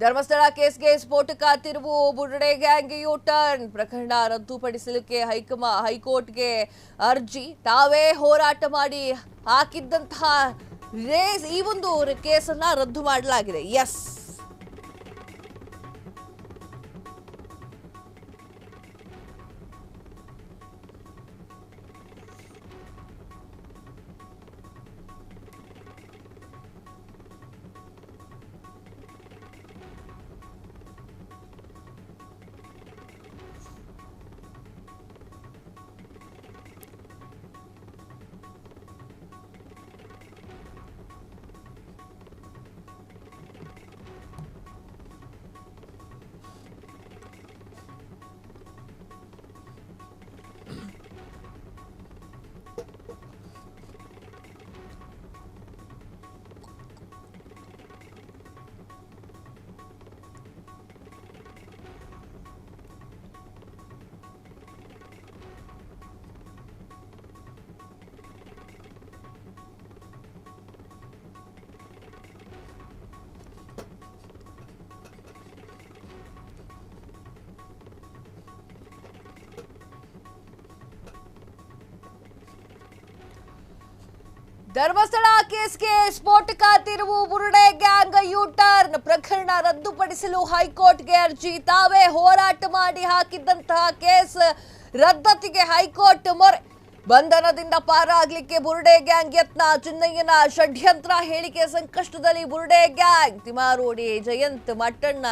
ಧರ್ಮಸ್ಥಳ ಕೇಸ್ಗೆ ಸ್ಫೋಟಕ ತಿರುವು, ಬುರುಡೆ gang you turn, ಪ್ರಕರಣ ರದ್ದುಪಡಿಸಲಿಕ್ಕೆ ಹೈಕೋರ್ಟ್ಗೆ ಅರ್ಜಿ, ತಾವೇ ಹೋರಾಟ ಮಾಡಿ ಹಾಕಿದ್ದಂತಹ ಈ ಒಂದು ಕೇಸನ್ನ ರದ್ದು ಮಾಡಲಾಗಿದೆ. ಎಸ್, ಧರ್ಮಸ್ಥಳ ಕೇಸ್ಗೆ ಸ್ಫೋಟಕ ತಿರುವು, ಬುರುಡೆ ಗ್ಯಾಂಗ್ ಯು ಟರ್ನ್, ಪ್ರಕರಣ ರದ್ದುಪಡಿಸಲು ಹೈಕೋರ್ಟ್ಗೆ ಅರ್ಜಿ, ತಾವೇ ಹೋರಾಟ ಮಾಡಿ ಹಾಕಿದ್ದಂತಹ ಕೇಸ್ ರದ್ದತಿಗೆ ಹೈಕೋರ್ಟ್ ಮೊರೆ, ಬಂಧನದಿಂದ ಪಾರಾಗ್ಲಿಕ್ಕೆ ಬುರುಡೆ ಗ್ಯಾಂಗ್ ಯತ್ನ, ಚಿನ್ನಯ್ಯನ ಷಡ್ಯಂತ್ರ, ಹೇಳಿಕೆ ಸಂಕಷ್ಟದಲ್ಲಿ ಬುರುಡೆ ಗ್ಯಾಂಗ್, ತಿಮಾರೋಡಿ, ಜಯಂತ್, ಮಟ್ಟಣ್ಣ,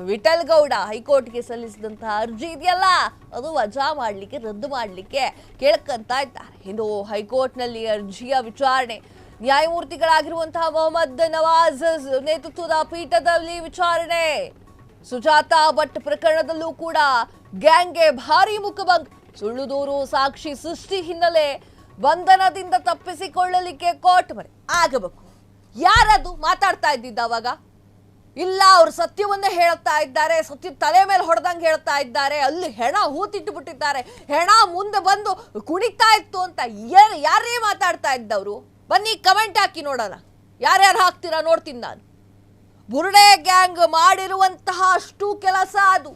ವಿಠಲ್ ಗೌಡ ಹೈಕೋರ್ಟ್ಗೆ ಸಲ್ಲಿಸಿದಂತಹ ಅರ್ಜಿ ಇದೆಯಲ್ಲ ಅದು ವಜಾ ಮಾಡಲಿಕ್ಕೆ, ರದ್ದು ಮಾಡಲಿಕ್ಕೆ ಕೇಳ್ಕಂತ ಇದ್ದಾರೆ. ಇನ್ನು ಹೈಕೋರ್ಟ್ನಲ್ಲಿ ಅರ್ಜಿಯ ವಿಚಾರಣೆ ನ್ಯಾಯಮೂರ್ತಿಗಳಾಗಿರುವಂತಹ ಮೊಹಮ್ಮದ್ ನವಾಜ್ ನೇತೃತ್ವದ ಪೀಠದಲ್ಲಿ ವಿಚಾರಣೆ. ಸುಜಾತಾ ಭಟ್ ಪ್ರಕರಣದಲ್ಲೂ ಕೂಡ ಗ್ಯಾಂಗ್ಗೆ ಭಾರಿ ಮುಖಭಂಗ, ಸುಳ್ಳು ದೂರು, ಸಾಕ್ಷಿ ಸೃಷ್ಟಿ ಹಿನ್ನೆಲೆ ಬಂಧನದಿಂದ ತಪ್ಪಿಸಿಕೊಳ್ಳಲಿಕ್ಕೆ ಕೋರ್ಟ್ ಮೊರೆ ಆಗಬೇಕು. ಯಾರದು ಮಾತಾಡ್ತಾ ಇದ್ದಿದ್ದ ಅವಾಗ? ಇಲ್ಲ, ಅವರು ಸತ್ಯವನ್ನೇ ಹೇಳ್ತಾ ಇದ್ದಾರೆ, ಸತ್ಯ ತಲೆ ಮೇಲೆ ಹೊಡೆದಂಗೆ ಹೇಳ್ತಾ ಇದ್ದಾರೆ, ಅಲ್ಲಿ ಹೆಣ ಹೂತಿಟ್ಟು ಬಿಟ್ಟಿದ್ದಾರೆ, ಹೆಣ ಮುಂದೆ ಬಂದು ಕುಣಿತಾ ಇತ್ತು ಅಂತ ಯಾರೇ ಮಾತಾಡ್ತಾ ಇದ್ದವರು? ಬನ್ನಿ ಕಮೆಂಟ್ ಹಾಕಿ ನೋಡೋಣ, ಯಾರ್ಯಾರು ಹಾಕ್ತೀರಾ ನೋಡ್ತೀನಿ ನಾನು. ಬುರುಡೆ ಗ್ಯಾಂಗ್ ಮಾಡಿರುವಂತಹ ಅಷ್ಟು ಕೆಲಸ ಅದು.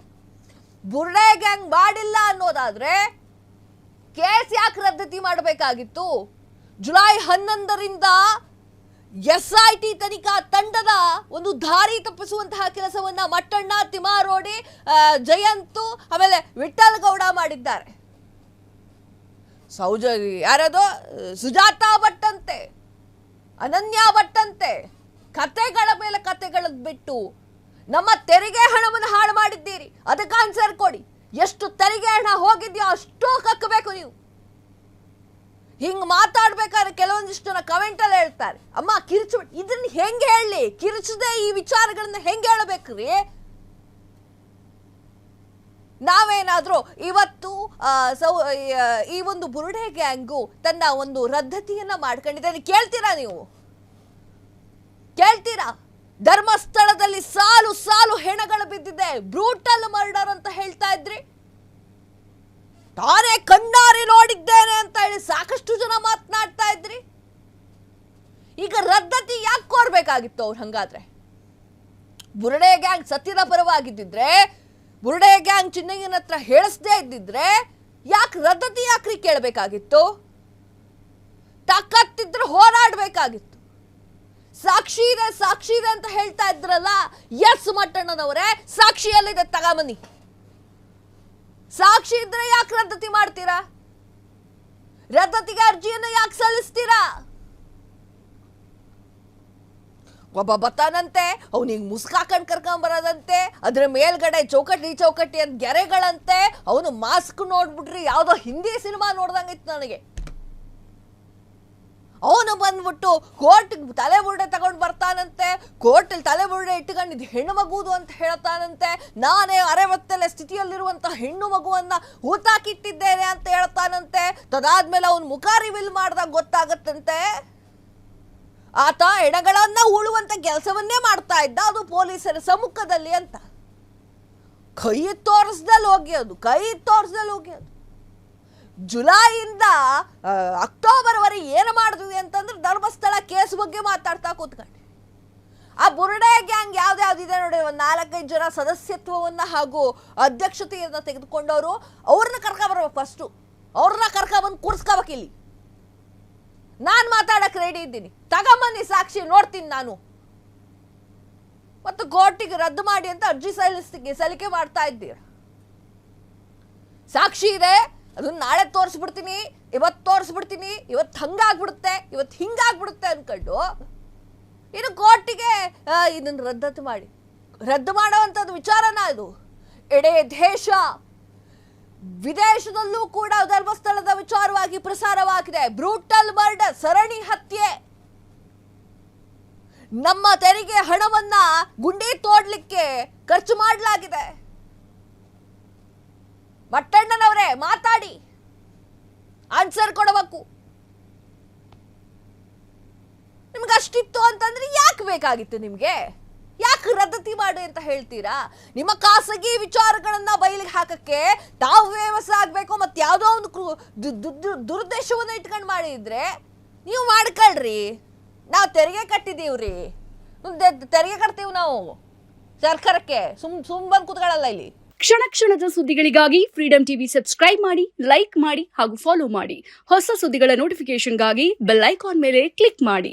ಬುರುಡೆ ಗ್ಯಾಂಗ್ ಮಾಡಿಲ್ಲ ಅನ್ನೋದಾದ್ರೆ ಕೇಸ್ ಯಾಕೆ ರದ್ದತಿ ಮಾಡಬೇಕಾಗಿತ್ತು? ಜುಲೈ 11ರಿಂದ SIT ತನಿಖಾ ತಂಡದ ಒಂದು ದಾರಿ ತಪ್ಪಿಸುವಂತಹ ಕೆಲಸವನ್ನ ಮಟ್ಟಣ್ಣ, ತಿಮಾರೋಡಿ, ಜಯಂತು, ಆಮೇಲೆ ವಿಠಲ್ ಗೌಡ ಮಾಡಿದ್ದಾರೆ. ಯಾರದು ಸುಜಾತಾ ಭಟ್ ಅಂತೆ, ಅನನ್ಯ ಭಟ್ ಅಂತೆ, ಕತೆಗಳ ಮೇಲೆ ಕತೆಗಳ ಬಿಟ್ಟು ನಮ್ಮ ತೆರಿಗೆ ಹಣವನ್ನು ಹಾಳು ಮಾಡಿದ್ದೀರಿ, ಅದಕ್ಕೆ ಆನ್ಸರ್ ಕೊಡಿ. ಎಷ್ಟು ತೆರಿಗೆ ಹಣ ಹೋಗಿದ್ಯೋ ಅಷ್ಟು ಕಕ್ಕಬೇಕು ನೀವು. ಹಿಂಗ್ ಮಾತಾಡ್ಬೇಕಾದ್ರೆ ಕೆಲವೊಂದಿಷ್ಟು ಜನ ಕಮೆಂಟ್ ಅಲ್ಲಿ ಹೇಳ್ತಾರೆ, ಅಮ್ಮ ಕಿರಿಚು, ಇದನ್ನ ಹೆಂಗೆ ಹೇಳಿ, ಕಿರಿಚದೆ ಈ ವಿಚಾರಗಳನ್ನ ಹೆಂಗೆ ಹೇಳಬೇಕ್ರಿ? ನಾವೇನಾದ್ರೂ ಇವತ್ತು ಈ ಒಂದು ಬುರುಡೆ ಗ್ಯಾಂಗು ತನ್ನ ಒಂದು ರದ್ದತಿಯನ್ನ ಮಾಡ್ಕೊಂಡಿದೆ, ಕೇಳ್ತೀರಾ ನೀವು? ಕೇಳ್ತೀರಾ? ಧರ್ಮಸ್ಥಳದಲ್ಲಿ ಸಾಲು ಸಾಲು ಹೆಣಗಳು ಬಿದ್ದಿದೆ, ಬ್ರೂಟಲ್ ಮರ್ಡರ್ ಅಂತ ಹೇಳ್ತಾ ಇದ್ರಿ, ತಾನೇ ಕಣ್ಣಾರೆ ನೋಡಿದ್ದೇನೆ ಅಂತ ಹೇಳಿ ಸಾಕಷ್ಟು ಜನ ಮಾತನಾಡ್ತಾ ಇದ್ರಿ. ಈಗ ರದ್ದತಿ ಯಾಕೆ ಕೋರ್ಬೇಕಾಗಿತ್ತು ಅವ್ರು? ಹಂಗಾದ್ರೆ ಬುರುಡೆ ಗ್ಯಾಂಗ್ ಸತ್ಯದ ಪರವಾಗಿದ್ದಿದ್ರೆ, ಬುರುಡೆ ಗ್ಯಾಂಗ್ ಚಿನ್ನಯ್ಯನ ಹತ್ರ ಹೇಳಿಸದೇ ಇದ್ದಿದ್ರೆ ಯಾಕೆ ರದ್ದತಿ ಯಾಕ್ರಿ ಕೇಳಬೇಕಾಗಿತ್ತು? ತಾಕತ್ತಿದ್ರೆ ಹೋರಾಡಬೇಕಾಗಿತ್ತು. ಸಾಕ್ಷಿ ಇದೆ ಅಂತ ಹೇಳ್ತಾ ಇದ್ರಲ್ಲ, ಎಸ್ ಮಟ್ಟಣ್ಣನವರೇ, ಸಾಕ್ಷಿಯಲ್ಲಿದೆ, ತಗೊಂಬನ್ನಿ. ಸಾಕ್ಷಿ ಇದ್ರೆ ಯಾಕೆ ರದ್ದತಿ ಮಾಡ್ತೀರಾ? ರದ್ದತಿಗೆ ಅರ್ಜಿಯನ್ನು ಯಾಕೆ ಸಲ್ಲಿಸ್ತೀರಾ? ಒಬ್ಬ ಬತ್ತಾನಂತೆ, ಅವನಿಗೆ ಮುಸ್ಕಾಕಂಡ್ ಕರ್ಕೊಂಬರೋದಂತೆ, ಅದ್ರ ಮೇಲ್ಗಡೆ ಚೌಕಟ್ಟಿ ಅಂತ ಗೆರೆಗಳಂತೆ, ಅವನು ಮಾಸ್ಕ್ ನೋಡ್ಬಿಟ್ರಿ ಯಾವ್ದೋ ಹಿಂದಿ ಸಿನಿಮಾ ನೋಡ್ದಂಗಿತ್ತು ನನಗೆ. ಅವನು ಬಂದ್ಬಿಟ್ಟು ಕೋರ್ಟ್ ತಲೆ ಬುರುಡೆ ತಗೊಂಡು ಬರ್ತಾನಂತೆ, ಕೋರ್ಟಲ್ಲಿ ತಲೆ ಬುರುಡೆ ಇಟ್ಕೊಂಡು ಇದು ಹೆಣ್ಣು ಮಗುವುದು ಅಂತ ಹೇಳ್ತಾನಂತೆ, ನಾನೇ ಅರೆವತ್ತಲೆ ಸ್ಥಿತಿಯಲ್ಲಿರುವಂತಹ ಹೆಣ್ಣು ಮಗುವನ್ನ ಹೂತಾಕಿಟ್ಟಿದ್ದೇನೆ ಅಂತ ಹೇಳ್ತಾನಂತೆ. ತದಾದ್ಮೇಲೆ ಅವನು ಮುಖ ರಿವೀಲ್ ಮಾಡಿದಾಗ ಗೊತ್ತಾಗತ್ತಂತೆ ಆತ ಹೆಣಗಳನ್ನ ಉಳುವಂತ ಕೆಲಸವನ್ನೇ ಮಾಡ್ತಾ ಇದ್ದ, ಅದು ಪೊಲೀಸರ ಸಮ್ಮುಖದಲ್ಲಿ ಅಂತ. ಕೈ ತೋರಿಸ್ದಲ್ಲಿ ಹೋಗಿ ಅದು ಜುಲೈಯಿಂದ ಅಕ್ಟೋಬರ್ ವರೆಗೆ ಏನು ಮಾಡಿದ್ವಿ ಅಂತಂದ್ರೆ ಧರ್ಮಸ್ಥಳ ಕೇಸ್ ಬಗ್ಗೆ ಮಾತಾಡ್ತಾ ಕೂತ್ಕೊಂಡೆ. ಆ ಬುರುಡೆ ಗ್ಯಾಂಗ್ ಯಾವ್ದಾವ್ದಿದೆ ನೋಡಿ, ಒಂದು 4-5 ಜನ ಸದಸ್ಯತ್ವವನ್ನ ಹಾಗೂ ಅಧ್ಯಕ್ಷತೆಯನ್ನ ತೆಗೆದುಕೊಂಡವರು, ಅವ್ರನ್ನ ಕರ್ಕೊಬರ್ಬೇಕು. ಫಸ್ಟು ಅವ್ರನ್ನ ಕರ್ಕೊಬಂದು ಕೂರಿಸ್ಕೋಬೇಕು ಇಲ್ಲಿ. ನಾನು ಮಾತಾಡಕ್ಕೆ ರೆಡಿ ಇದ್ದೀನಿ, ತಗೊಂಬನ್ನಿ ಸಾಕ್ಷಿ, ನೋಡ್ತೀನಿ ನಾನು. ಮತ್ತು ಕೋರ್ಟಿಗೆ ರದ್ದು ಮಾಡಿ ಅಂತ ಅರ್ಜಿ ಸಲ್ಲಿಕೆ ಮಾಡ್ತಾ ಇದ್ದೀರ. ಸಾಕ್ಷಿ ಇದೆ, ಅದನ್ನ ನಾಳೆ ತೋರಿಸ್ಬಿಡ್ತೀನಿ, ಇವತ್ತು ತೋರಿಸ್ಬಿಡ್ತೀನಿ, ಇವತ್ತು ಹಂಗಾಗ್ಬಿಡುತ್ತೆ, ಇವತ್ತು ಹಿಂಗಾಗ್ಬಿಡುತ್ತೆ ಅನ್ಕೊಂಡು ಇನ್ನು ಕೋರ್ಟಿಗೆ ಇದನ್ನು ರದ್ದು ಮಾಡೋವಂಥದ್ದು ವಿಚಾರನ ಇದು. ಇಡೀ ದೇಶ ವಿದೇಶದಲ್ಲೂ ಕೂಡ ಧರ್ಮಸ್ಥಳದ ವಿಚಾರವಾಗಿ ಪ್ರಸಾರವಾಗಿದೆ. ಬ್ರೂಟಲ್ ಮರ್ಡರ್, ಸರಣಿ ಹತ್ಯೆ. ನಮ್ಮ ತೆರಿಗೆ ಹಣವನ್ನ ಗುಂಡಿ ತೋಡ್ಲಿಕ್ಕೆ ಖರ್ಚು ಮಾಡಲಾಗಿದೆ. ಮಟ್ಟಣ್ಣನವರೇ ಮಾತಾಡಿ, ಆನ್ಸರ್ ಕೊಡಬೇಕು. ನಿಮ್ಗೆ ಅಷ್ಟಿತ್ತು ಅಂತಂದ್ರೆ ಯಾಕೆ ಬೇಕಾಗಿತ್ತು? ನಿಮ್ಗೆ ಯಾಕೆ ರದ್ದತಿ ಮಾಡಿ ಅಂತ ಹೇಳ್ತೀರಾ? ನಿಮ್ಮ ಖಾಸಗಿ ವಿಚಾರಗಳನ್ನ ಬಯಲಿಗೆ ಹಾಕಕ್ಕೆ ತಾವು ಫೇಮಸ್ ಆಗ್ಬೇಕು, ಮತ್ತೆ ಯಾವುದೋ ಒಂದು ದುರುದ್ದೇಶವನ್ನ ಇಟ್ಕೊಂಡು ಮಾಡಿದ್ರೆ ನೀವು ಮಾಡ್ಕೊಳ್ರಿ. ನಾವು ತೆರಿಗೆ ಕಟ್ಟಿದೀವ್ರಿ, ತೆರಿಗೆ ಕಟ್ತೀವಿ ನಾವು ಸರ್ಕಾರಕ್ಕೆ. ಸುಮ್ ಬಂದು ಕೂತ್ಕೊಳ್ಳಲ್ಲ ಇಲ್ಲಿ. ಕ್ಷಣ ಕ್ಷಣದ ಸುದ್ದಿಗಳಿಗಾಗಿ ಫ್ರೀಡಂ ಟಿವಿ ಸಬ್ಸ್ಕ್ರೈಬ್ ಮಾಡಿ, ಲೈಕ್ ಮಾಡಿ ಹಾಗೂ ಫಾಲೋ ಮಾಡಿ. ಹೊಸ ಸುದ್ದಿಗಳ ನೋಟಿಫಿಕೇಶನ್ಗಾಗಿ ಬೆಲ್ ಐಕಾನ್ ಮೇಲೆ ಕ್ಲಿಕ್ ಮಾಡಿ.